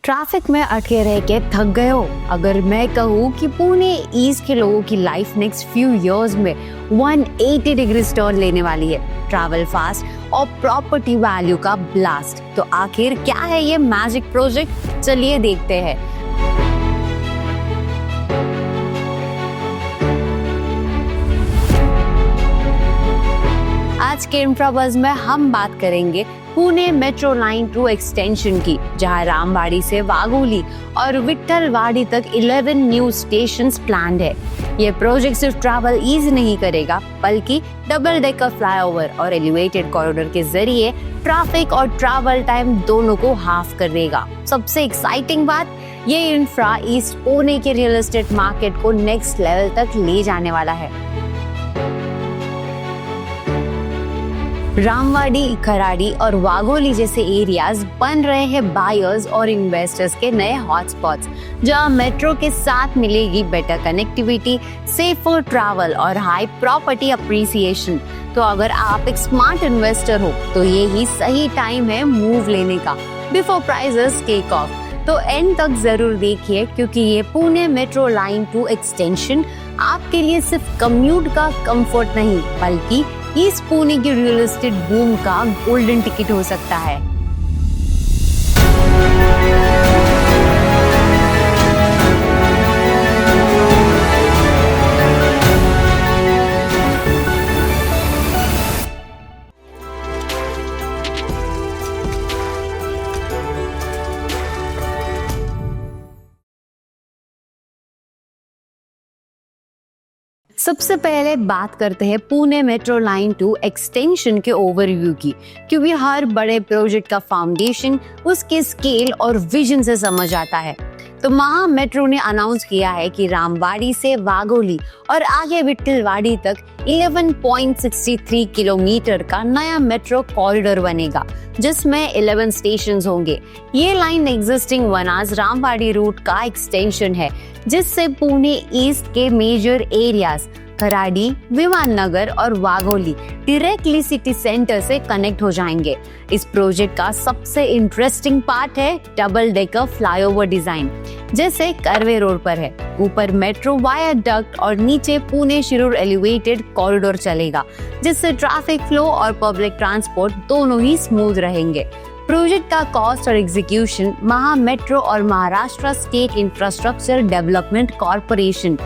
Traffic में अटके रह के थक गए हो? अगर मैं कहूँ कि पुणे ईस्ट के लोगों की लाइफ नेक्स्ट फ्यू इयर्स में 180 डिग्री टर्न लेने वाली है, ट्रैवल फास्ट और प्रॉपर्टी वैल्यू का ब्लास्ट, तो आखिर क्या है ये मैजिक प्रोजेक्ट? चलिए देखते हैं। आज के इंफ्राबज़ में हम बात करेंगे पुणे मेट्रो लाइन 2 एक्सटेंशन की, जहां रामवाड़ी से वाघोली और विट्ठलवाड़ी तक 11 न्यू स्टेशंस प्लान्ड है। ये प्रोजेक्ट सिर्फ ट्रैवल इजी नहीं करेगा, बल्कि डबल डेकर फ्लाईओवर और एलिवेटेड कॉरिडोर के जरिए ट्रैफिक और ट्रैवल टाइम दोनों को हाफ कर देगा। सबसे एक्साइटिंग बात, ये इंफ्रा ईस्ट पुणे के रियल एस्टेट मार्केट को नेक्स्ट लेवल तक ले जाने वाला है। रामवाड़ी, खराड़ी और वाघोली जैसे एरियाज बन रहे हैं बायर्स और इन्वेस्टर्स के नए हॉटस्पॉट्स, जहां मेट्रो के साथ मिलेगी बेटर कनेक्टिविटी, सेफर ट्रैवल और हाई प्रॉपर्टी अप्रिसिएशन। तो अगर आप एक स्मार्ट इन्वेस्टर हो तो ये ही सही टाइम है मूव लेने का, बिफोर प्राइसेस टेक ऑफ। तो एंड तक जरूर देखिए, क्योंकि ये पुणे मेट्रो लाइन 2 एक्सटेंशन आपके लिए सिर्फ कम्यूट का कंफर्ट नहीं, बल्कि ईस्ट पुणे की रियल एस्टेट बूम का गोल्डन टिकट हो सकता है। सबसे पहले बात करते हैं पुणे मेट्रो लाइन 2 एक्सटेंशन के ओवरव्यू की, क्योंकि हर बड़े प्रोजेक्ट का फाउंडेशन उसके स्केल और विजन से समझ आता है। तो महा मेट्रो ने अनाउंस किया है कि रामवाड़ी से वाघोली और आगे विट्ठलवाड़ी तक 11.63 किलोमीटर का नया मेट्रो कॉरिडोर बनेगा, जिसमें 11 स्टेशन होंगे। ये line existing Vanaz Ramwadi route का एक्सटेंशन है, जिससे पुणे ईस्ट के मेजर एरियाज खराड़ी, विमान नगर और वाघोली डायरेक्टली सिटी सेंटर से कनेक्ट हो जाएंगे। इस प्रोजेक्ट का सबसे इंटरेस्टिंग पार्ट है डबल डेकर फ्लाईओवर डिजाइन, जैसे कर्वे रोड पर है। ऊपर मेट्रो वायाडक्ट और नीचे पुणे शिरूर एलिवेटेड कॉरिडोर चलेगा, जिससे ट्रैफिक फ्लो और पब्लिक ट्रांसपोर्ट दोनों ही स्मूथ रहेंगे। प्रोजेक्ट का कॉस्ट और एग्जीक्यूशन महा मेट्रो और Maharashtra state infrastructure development corporation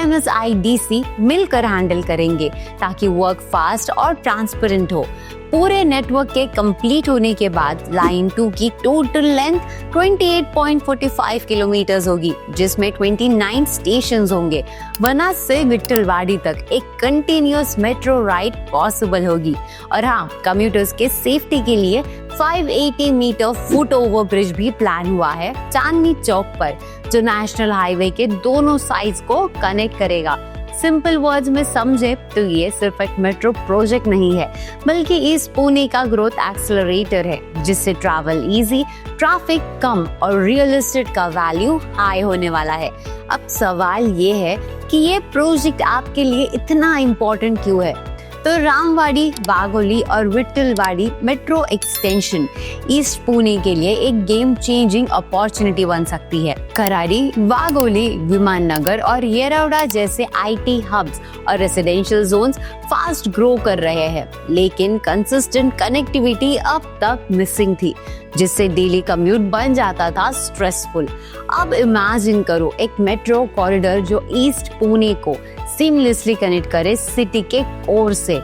MSIDC मिलकर हैंडल करेंगे, ताकि वर्क फास्ट और ट्रांसपेरेंट हो। पूरे नेटवर्क के कंप्लीट होने के बाद लाइन 2 की टोटल लेंथ 28.45 किलोमीटर होगी, जिसमें 29 स्टेशन होंगे। वनाज से विट्ठलवाड़ी तक एक कंटिन्यूअस मेट्रो राइड पॉसिबल होगी। और हाँ, कम्यूटर्स के सेफ्टी के लिए 580 मीटर फुट ओवर ब्रिज भी प्लान हुआ है चांदनी चौक पर, जो नेशनल हाईवे के दोनों साइड्स को कनेक्ट करेगा। सिंपल वर्ड्स में समझे तो ये सिर्फ एक मेट्रो प्रोजेक्ट नहीं है, बल्कि इस पुणे का ग्रोथ एक्सेलरेटर है, जिससे ट्रैवल इजी, ट्रैफिक कम और रियल एस्टेट का वैल्यू हाई होने वाला है। अब सवाल ये है कि ये प्रोजेक्ट आपके लिए इतना इम्पोर्टेंट क्यों है? तो रामवाड़ी, वाघोली और Vitthalwadi metro extension east Pune के लिए एक गेम चेंजिंग अपॉर्चुनिटी बन सकती है। खराड़ी, वाघोली, विमान नगर और येरवडा जैसे IT हब्स और रेसिडेंशियल जोन्स फास्ट ग्रो कर रहे हैं, लेकिन कंसिस्टेंट कनेक्टिविटी अब तक मिसिंग थी, जिससे डेली कम्यूट बन जाता था स्ट्रेसफुल। अब इमेजिन करो एक मेट्रो कॉरिडोर जो ईस्ट पुणे को सीमलेसली कनेक्ट करे सिटी के कोर से।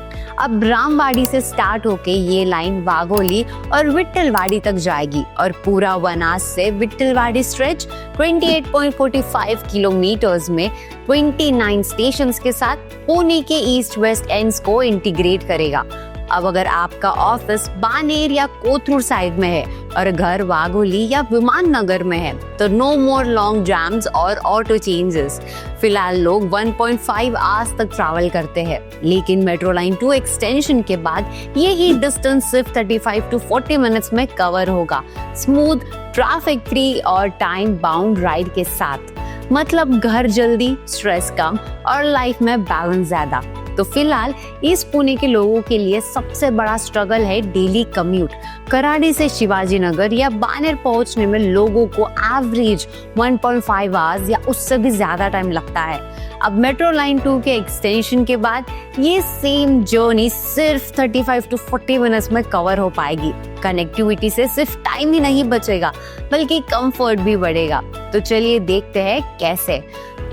अब रामवाड़ी से स्टार्ट होके ये लाइन वाघोली और विट्ठलवाड़ी तक जाएगी, और पूरा वनाज से विट्ठलवाड़ी स्ट्रेच 28.45 किलोमीटर्स में 29 स्टेशंस के साथ पुणे के ईस्ट वेस्ट एंड्स को इंटीग्रेट करेगा। अब अगर आपका ऑफिस बानेर या कोथरूड साइड में है और घर वाघोली या विमान नगर में है, तो नो मोर लॉन्ग जैम्स और ऑटो चेंजेस। फिलहाल लोग 1.5 आवर्स तक ट्रैवल करते हैं, लेकिन मेट्रो लाइन 2 एक्सटेंशन के बाद ये ही डिस्टेंस सिर्फ 35 to 40 मिनट्स में कवर होगा, स्मूथ, ट्रैफिक फ्री और टाइम बाउंड राइड के साथ। मतलब घर जल्दी, स्ट्रेस कम और लाइफ में बैलेंस ज्यादा। तो फिलहाल ईस्ट पुणे के लोगों के लिए सबसे बड़ा स्ट्रगल है डेली कम्यूट। कराड़ी से शिवाजी नगर या बानेर पहुंचने में लोगों को एवरेज 1.5 आवर्स या उससे भी ज्यादा टाइम लगता है। अब मेट्रो लाइन 2 के एक्सटेंशन के बाद ये सेम जर्नी सिर्फ 35 to 40 मिनट्स में कवर हो पाएगी। कनेक्टिविटी से सिर्फ टाइम ही नहीं बचेगा बल्कि कंफर्ट भी बढ़ेगा। तो चलिए देखते हैं कैसे।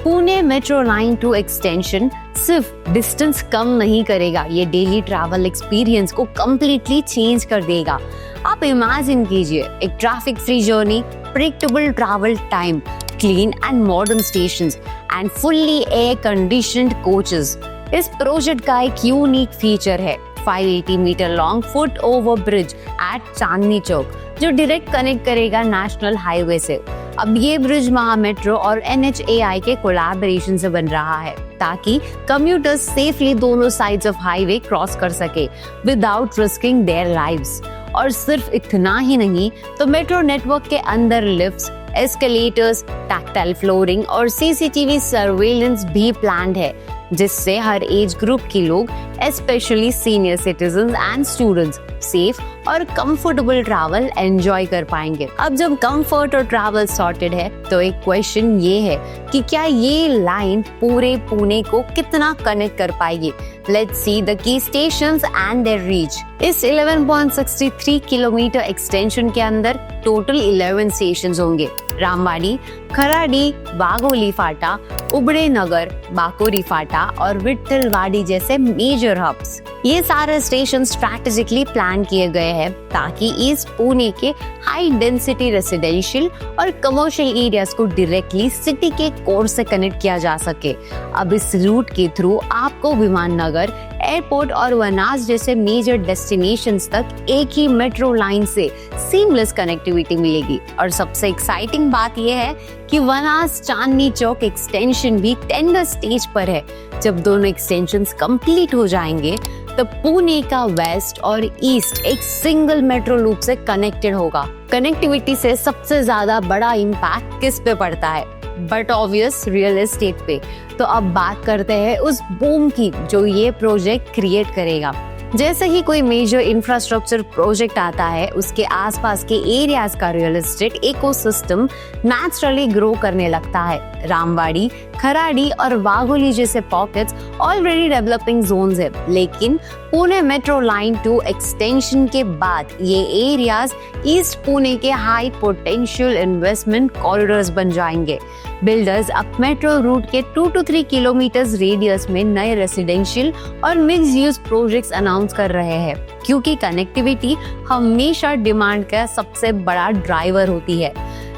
पुणे मेट्रो लाइन 2 एक्सटेंशन सिर्फ डिस्टेंस कम नहीं करेगा, ये डेली ट्रैवल एक्सपीरियंस को कंप्लीटली चेंज कर देगा। आप इमेजिन कीजिए एक traffic free journey, predictable travel time, clean and modern stations and fully air conditioned coaches। इस प्रोजेक्ट का एक यूनिक फीचर है 580 metre long foot over bridge at Chandni Chowk, जो डायरेक्ट कनेक्ट करेगा नेशनल हाईवे से। अब ये ब्रिज महा मेट्रो और NHAI के कोलैबोरेशन से बन रहा है ताकि कम्यूटर्स सेफली दोनों साइड्स ऑफ हाईवे क्रॉस कर सके विदाउट रिस्किंग देयर लाइव्स। और सिर्फ इतना ही नहीं, तो मेट्रो नेटवर्क के अंदर लिफ्ट्स, एस्केलेटर्स, टैक्टाइल फ्लोरिंग और CCTV सर्वेलेंस भी प्लान्ड है, जिससे हर एज ग्रुप के लोग, specially senior citizens and students, safe और कंफर्टेबल ट्रैवल एंजॉय कर पाएंगे। अब जब कंफर्ट और ट्रैवल सॉर्टेड है तो एक क्वेश्चन ये है कि क्या ये लाइन पूरे पुणे को कितना कनेक्ट कर पाएगी। Let's see the key stations and there reach. इस 11.63 किलोमीटर एक्सटेंशन के अंदर टोटल 11 स्टेशंस होंगे। रामवाड़ी, खराड़ी, वाघोली फाटा, उबड़े नगर, बाकोरी फाटा और विट्ठलवाड़ी जैसे मेजर हब्स। ये सारे स्टेशन स्ट्रैटेजिकली प्लान किए गए हैं ताकि ईस्ट पुणे के हाई डेंसिटी रेसिडेंशियल और कमर्शियल एरियाज को डायरेक्टली सिटी के कोर से कनेक्ट किया जा सके। अब इस रूट के थ्रू आपको विमाननगर, एयरपोर्ट और वनाज जैसे मेजर डेस्टिनेशंस तक एक ही मेट्रो लाइन से सीमलेस कनेक्टिविटी मिलेगी। और सबसे एक्साइटिंग बात यह है कि वनाज चांदनी चौक एक्सटेंशन भी टेंडर स्टेज पर है। जब दोनों एक्सटेंशंस कंप्लीट हो जाएंगे तो पुणे का वेस्ट और ईस्ट एक सिंगल मेट्रो लूप से कनेक्टेड होगा। कनेक्टिविटी से सबसे ज्यादा बड़ा इम्पैक्ट किस पे पड़ता है? बट ऑब्वियस रियल एस्टेट पे। तो अब बात करते हैं उस बूम की जो ये प्रोजेक्ट क्रिएट करेगा। जैसे ही कोई मेजर इंफ्रास्ट्रक्चर प्रोजेक्ट आता है, उसके आसपास के एरियाज का real estate ecosystem naturally grow करने लगता है। रामवाड़ी, खराड़ी और वाघोली जैसे पॉकेट्स ऑलरेडी डेवलपिंग जोन्स है, लेकिन पुणे मेट्रो लाइन 2 एक्सटेंशन के बाद ये एरियाज ईस्ट पुणे के हाई पोटेंशियल इन्वेस्टमेंट कॉरिडोर्स बन जाएंगे। बिल्डर्स अब मेट्रो रूट के 2 to 3 किलोमीटर रेडियस में नए रेसिडेंशियल और मिक्स यूज प्रोजेक्ट्स अनाउंस कर रहे हैं, क्योंकि कनेक्टिविटी हमेशा डिमांड का सबसे बड़ा ड्राइवर होती है।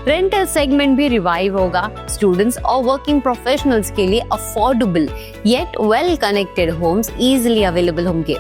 रेंटल सेगमेंट भी रिवाइव होगा। स्टूडेंट्स और वर्किंग प्रोफेशनल्स के लिए affordable yet well connected homes easily available होंगे।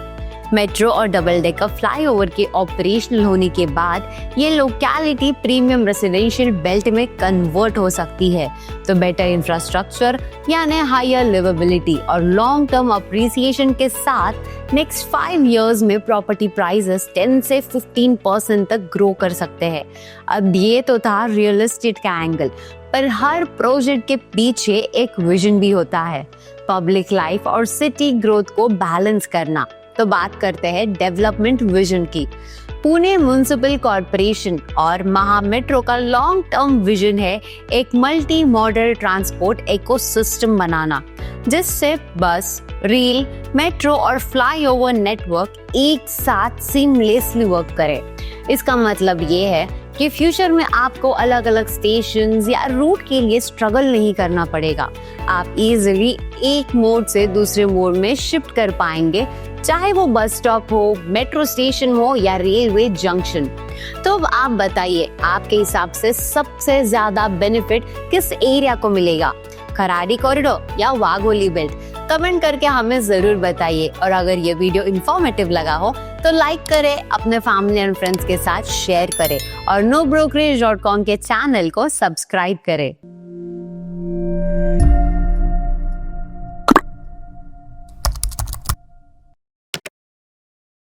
मेट्रो और डबल डेकर फ्लाईओवर के ऑपरेशनल होने के बाद ये लोकेलिटी प्रीमियम रेसिडेंशियल बेल्ट में कन्वर्ट हो सकती है। तो बेटर इंफ्रास्ट्रक्चर यानी हायर लिवेबिलिटी और लॉन्ग टर्म अप्रिसिएशन के साथ नेक्स्ट 5 इयर्स में प्रॉपर्टी प्राइसेस 10 से 15% तक ग्रो कर सकते हैं। अब ये तो था रियल एस्टेट का एंगल, पर हर प्रोजेक्ट के पीछे एक विजन भी होता है, पब्लिक लाइफ और सिटी ग्रोथ को बैलेंस करना। तो बात करते हैं डेवलपमेंट विजन की। पुणे म्युनिसिपल कॉर्पोरेशन और महा मेट्रो का लॉन्ग टर्म विजन है एक मल्टी मॉडल ट्रांसपोर्ट इकोसिस्टम बनाना, जिससे बस, रेल, मेट्रो और फ्लाईओवर नेटवर्क एक साथ सीमलेसली वर्क करे। इसका मतलब ये है कि फ्यूचर में आपको अलग अलग स्टेशंस या रूट के लिए स्ट्रगल नहीं करना पड़ेगा। आप इजीली एक मोड से दूसरे मोड में शिफ्ट कर पाएंगे, चाहे वो बस स्टॉप हो, मेट्रो स्टेशन हो या रेलवे जंक्शन। तो अब आप बताइए, आपके हिसाब से सबसे ज्यादा बेनिफिट किस एरिया को मिलेगा, खराड़ी कॉरिडोर या वाघोली बेल्ट? कमेंट करके हमें जरूर बताइए। और अगर ये वीडियो इंफॉर्मेटिव लगा हो तो लाइक करें, अपने फैमिली एंड फ्रेंड्स के साथ शेयर करें और nobrokerage.com के चैनल को सब्सक्राइब करें।